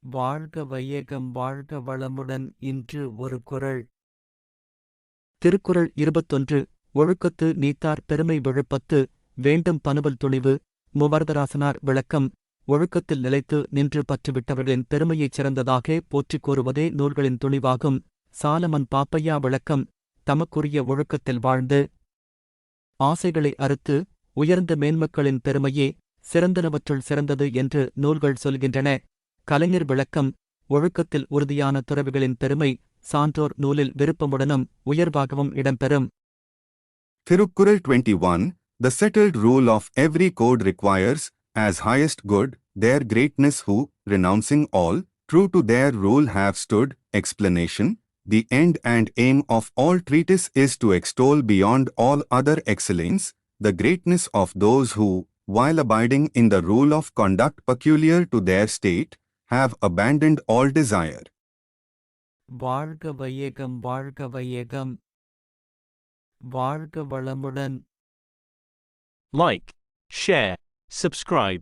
வாழ்க வையகம் வாழ்க வளமுடன். இன்று ஒரு குறள். திருக்குறள் 21. ஒழுக்கத்து நீத்தார் பெருமை விழுப்பத்து வேண்டும் பனுவல் துணிவு. மூவர்தராசனார் விளக்கம். ஒழுக்கத்தில் நிலைத்து நின்று பற்றுவிட்டவர்களின் பெருமையைச் சிறந்ததாக போற்றிக் கூறுவதே நூல்களின் துணிவாகும். சாலமன் பாப்பையா விளக்கம். தமக்குரிய ஒழுக்கத்தில் வாழ்ந்து ஆசைகளை அறுத்து உயர்ந்த மேன்மக்களின் பெருமையே சிறந்தனவற்றுள் சிறந்தது என்று நூல்கள் சொல்கின்றன. கலைஞர் விளக்கம். ஒழுக்கத்தில் உறுதியான துறவிகளின் பெருமை சான்றோர் நூலில் விருப்பமுடனும் உயர்வாகவும் இடம்பெறும். Thirukkural 21. The settled rule of every code requires, as highest good, their greatness who, renouncing all, true to their rule have stood. Explanation. The end and aim of all treatise is to extol beyond all other excellence the greatness of those who, while abiding in the rule of conduct peculiar to their state, have abandoned all desire. வாழ்க வையகம் வாழ்க வையகம். வாழ்க வளமுடன். Like, share, subscribe.